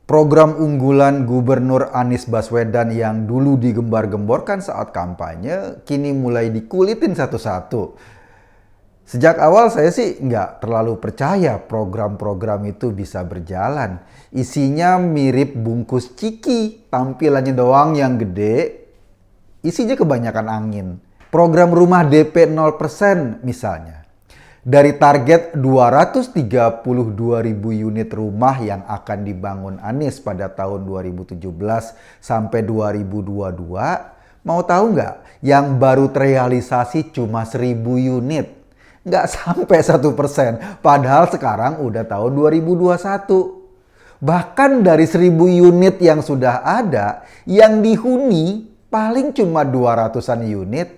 Program unggulan Gubernur Anies Baswedan yang dulu digembar-gemborkan saat kampanye, kini mulai dikulitin satu-satu. Sejak awal saya sih nggak terlalu percaya program-program itu bisa berjalan. Isinya mirip bungkus ciki, tampilannya doang yang gede, isinya kebanyakan angin. Program rumah DP 0% misalnya. Dari target 232.000 unit rumah yang akan dibangun Anies pada tahun 2017 sampai 2022, mau tahu nggak? Yang baru terrealisasi cuma 1.000 unit. Nggak sampai 1%, padahal sekarang udah tahun 2021. Bahkan dari 1.000 unit yang sudah ada, yang dihuni paling cuma 200-an unit.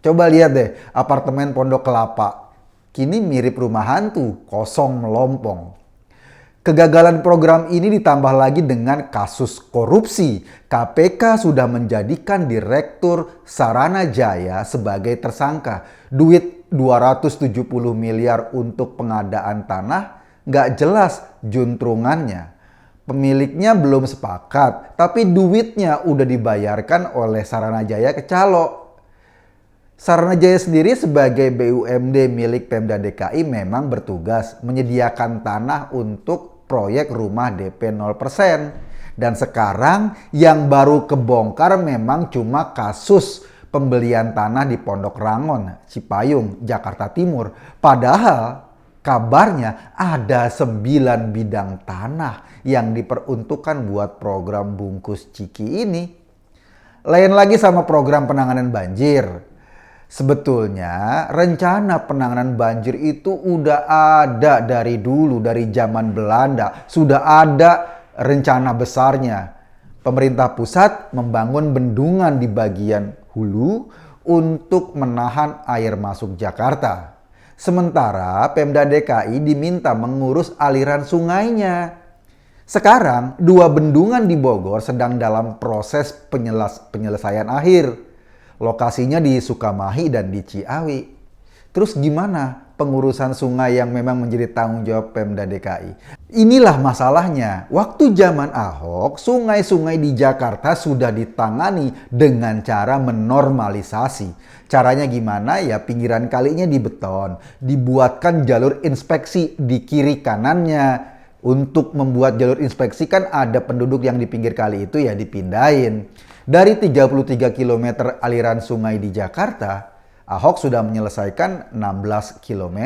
Coba lihat deh, apartemen Pondok Kelapa. Kini mirip rumah hantu, kosong melompong. Kegagalan program ini ditambah lagi dengan kasus korupsi. KPK sudah menjadikan Direktur Saranajaya sebagai tersangka. Duit 270 miliar untuk pengadaan tanah, nggak jelas juntrungannya. Pemiliknya belum sepakat, tapi duitnya udah dibayarkan oleh Saranajaya ke calo. Saranajaya sendiri sebagai BUMD milik Pemda DKI memang bertugas menyediakan tanah untuk proyek rumah DP 0%. Dan sekarang yang baru kebongkar memang cuma kasus pembelian tanah di Pondok Rangon, Cipayung, Jakarta Timur. Padahal kabarnya ada 9 bidang tanah yang diperuntukkan buat program bungkus ciki ini. Lain lagi sama program penanganan banjir. Sebetulnya rencana penanganan banjir itu udah ada dari dulu, dari zaman Belanda. Sudah ada rencana besarnya. Pemerintah pusat membangun bendungan di bagian hulu untuk menahan air masuk Jakarta. Sementara Pemda DKI diminta mengurus aliran sungainya. Sekarang 2 bendungan di Bogor sedang dalam proses penyelesaian akhir. Lokasinya di Sukamahi dan di Ciawi. Terus gimana pengurusan sungai yang memang menjadi tanggung jawab Pemda DKI? Inilah masalahnya. Waktu zaman Ahok, sungai-sungai di Jakarta sudah ditangani dengan cara menormalisasi. Caranya gimana? Ya pinggiran kalinya dibeton, dibuatkan jalur inspeksi di kiri kanannya. Untuk membuat jalur inspeksi kan ada penduduk yang di pinggir kali itu ya dipindahin. Dari 33 km aliran sungai di Jakarta, Ahok sudah menyelesaikan 16 km.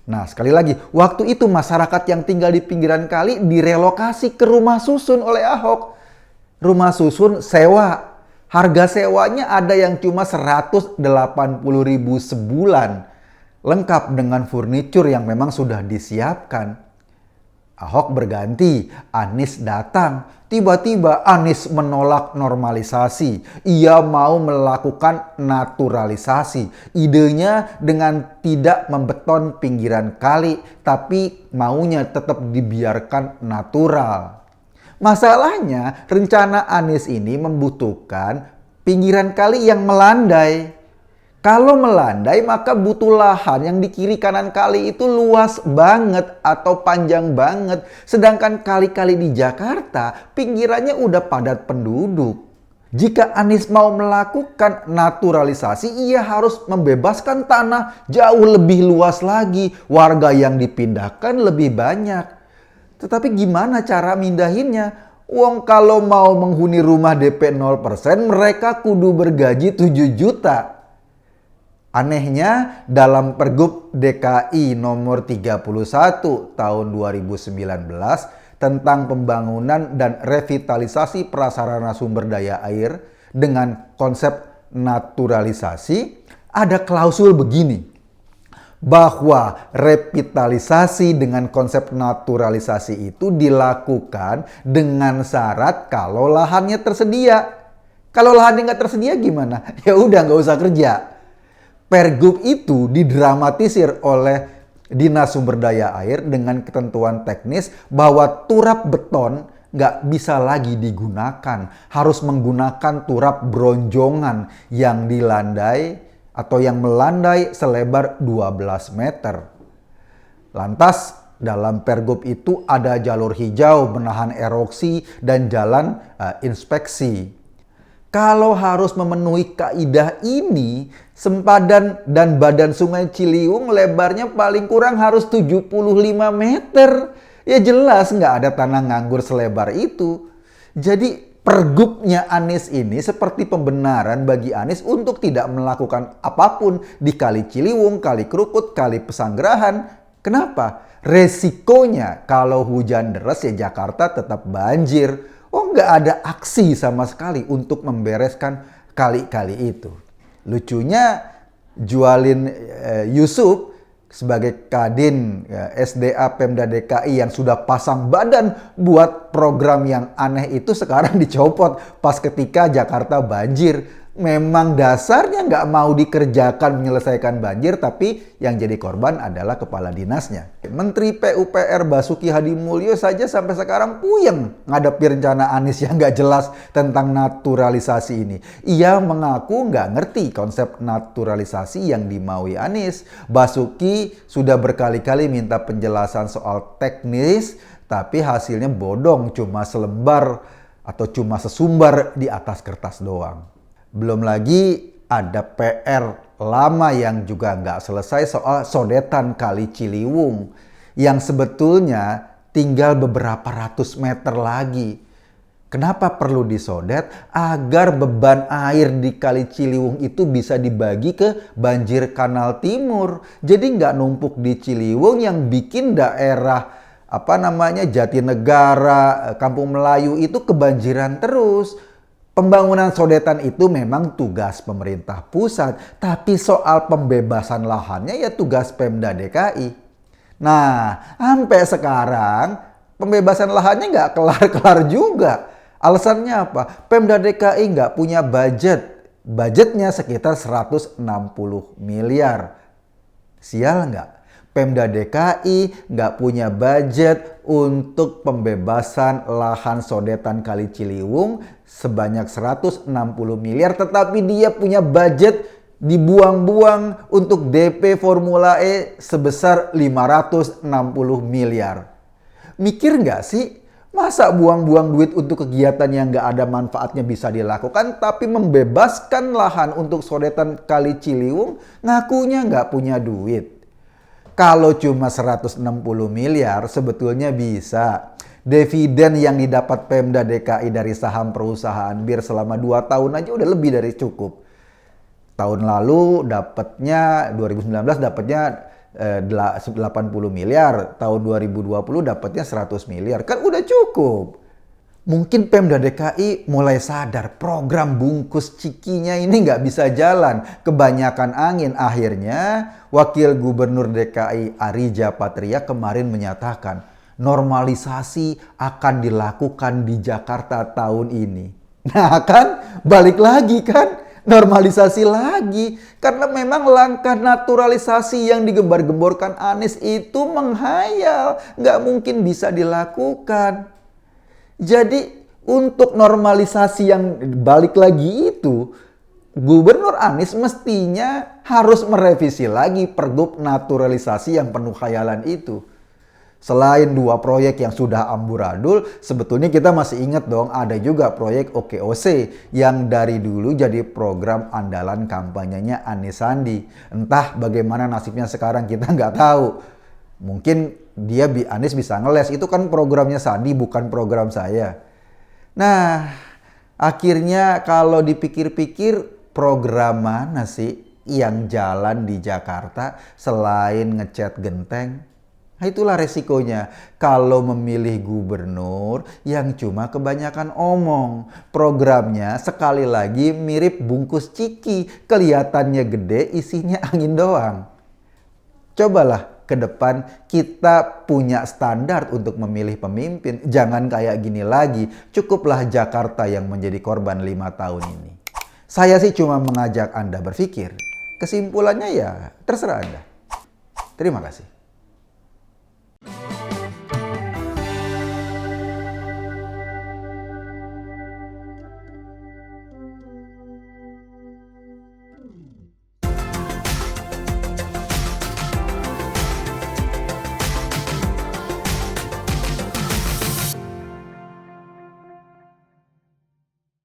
Nah, sekali lagi, waktu itu masyarakat yang tinggal di pinggiran kali direlokasi ke rumah susun oleh Ahok. Rumah susun sewa. Harga sewanya ada yang cuma 180.000 sebulan. Lengkap dengan furniture yang memang sudah disiapkan. Ahok berganti, Anies datang. Tiba-tiba Anies menolak normalisasi. Ia mau melakukan naturalisasi. Idenya dengan tidak membeton pinggiran kali, tapi maunya tetap dibiarkan natural. Masalahnya, rencana Anies ini membutuhkan pinggiran kali yang melandai. Kalau melandai maka butuh lahan yang di kiri kanan kali itu luas banget atau panjang banget. Sedangkan kali-kali di Jakarta pinggirannya udah padat penduduk. Jika Anies mau melakukan naturalisasi, ia harus membebaskan tanah jauh lebih luas lagi. Warga yang dipindahkan lebih banyak. Tetapi gimana cara mindahinnya? Wong kalau mau menghuni rumah DP 0%, mereka kudu bergaji 7 juta. Anehnya, dalam Pergub DKI nomor 31 tahun 2019 tentang pembangunan dan revitalisasi prasarana sumber daya air dengan konsep naturalisasi, ada klausul begini, bahwa revitalisasi dengan konsep naturalisasi itu dilakukan dengan syarat kalau lahannya tersedia. Kalau lahannya nggak tersedia gimana? Ya udah nggak usah kerja. Pergub itu didramatisir oleh Dinas Sumber Daya Air dengan ketentuan teknis bahwa turap beton nggak bisa lagi digunakan. Harus menggunakan turap bronjongan yang dilandai atau yang melandai selebar 12 meter. Lantas Dalam Pergub itu ada jalur hijau menahan erosi dan jalan inspeksi. Kalau harus memenuhi kaidah ini, sempadan dan badan sungai Ciliwung lebarnya paling kurang harus 75 meter. Ya jelas nggak ada tanah nganggur selebar itu. Jadi Pergubnya Anies ini seperti pembenaran bagi Anies untuk tidak melakukan apapun di Kali Ciliwung, Kali Kerukut, Kali Pesanggerahan. Kenapa? Resikonya kalau hujan deras ya Jakarta tetap banjir. Oh, nggak ada aksi sama sekali untuk membereskan kali-kali itu. Lucunya jualin Yusuf sebagai Kadin SDA Pemda DKI yang sudah pasang badan buat program yang aneh itu sekarang dicopot pas ketika Jakarta banjir. Memang dasarnya nggak mau dikerjakan menyelesaikan banjir, tapi yang jadi korban adalah kepala dinasnya. Menteri PUPR Basuki Hadimulyo saja sampai sekarang puyeng ngadapi rencana Anies yang nggak jelas tentang naturalisasi ini. Ia mengaku nggak ngerti konsep naturalisasi yang dimaui Anies. Basuki sudah berkali-kali minta penjelasan soal teknis, tapi hasilnya bodong, cuma selembar atau cuma sesumbar di atas kertas doang. Belum lagi ada PR lama yang juga nggak selesai soal sodetan Kali Ciliwung yang sebetulnya tinggal beberapa ratus meter lagi. Kenapa perlu disodet? Agar beban air di Kali Ciliwung itu bisa dibagi ke banjir Kanal Timur. Jadi nggak numpuk di Ciliwung yang bikin daerah Jatinegara, Kampung Melayu itu kebanjiran terus. Pembangunan sodetan itu memang tugas pemerintah pusat, tapi soal pembebasan lahannya ya tugas Pemda DKI. Nah, sampai sekarang pembebasan lahannya nggak kelar-kelar juga. Alasannya apa? Pemda DKI nggak punya budget. Budgetnya sekitar 160 miliar. Sial nggak? Pemda DKI nggak punya budget untuk pembebasan lahan sodetan Kali Ciliwung sebanyak 160 miliar, tetapi dia punya budget dibuang-buang untuk DP Formula E sebesar 560 miliar. Mikir nggak sih? Masa buang-buang duit untuk kegiatan yang nggak ada manfaatnya bisa dilakukan, tapi membebaskan lahan untuk sodetan Kali Ciliwung ngakunya nggak punya duit. Kalau cuma 160 miliar sebetulnya bisa. Dividen yang didapat Pemda DKI dari saham perusahaan bir selama 2 tahun aja udah lebih dari cukup. Tahun lalu dapatnya, 2019 dapatnya 80 miliar. Tahun 2020 dapatnya 100 miliar. Kan udah cukup. Mungkin Pemda DKI mulai sadar program bungkus cikinya ini nggak bisa jalan. Kebanyakan angin. Akhirnya Wakil Gubernur DKI Arija Patria kemarin menyatakan normalisasi akan dilakukan di Jakarta tahun ini. Nah kan balik lagi kan normalisasi lagi. Karena memang langkah naturalisasi yang digembar-gemborkan Anies itu menghayal. Nggak mungkin bisa dilakukan. Jadi untuk normalisasi yang balik lagi itu, Gubernur Anies mestinya harus merevisi lagi Pergub naturalisasi yang penuh khayalan itu. Selain 2 proyek yang sudah amburadul, sebetulnya kita masih ingat dong ada juga proyek OKOC yang dari dulu jadi program andalan kampanyenya Anies Sandi. Entah bagaimana nasibnya sekarang kita nggak tahu. Mungkin Anies bisa ngeles, itu kan programnya Sandi bukan program saya. Nah, akhirnya kalau dipikir-pikir program mana sih yang jalan di Jakarta selain ngecat genteng? Nah, itulah resikonya kalau memilih gubernur yang cuma kebanyakan omong. Programnya sekali lagi mirip bungkus ciki, kelihatannya gede, isinya angin doang. Cobalah ke depan kita punya standar untuk memilih pemimpin. Jangan kayak gini lagi. Cukuplah Jakarta yang menjadi korban 5 tahun ini. Saya sih cuma mengajak Anda berpikir. Kesimpulannya ya terserah Anda. Terima kasih.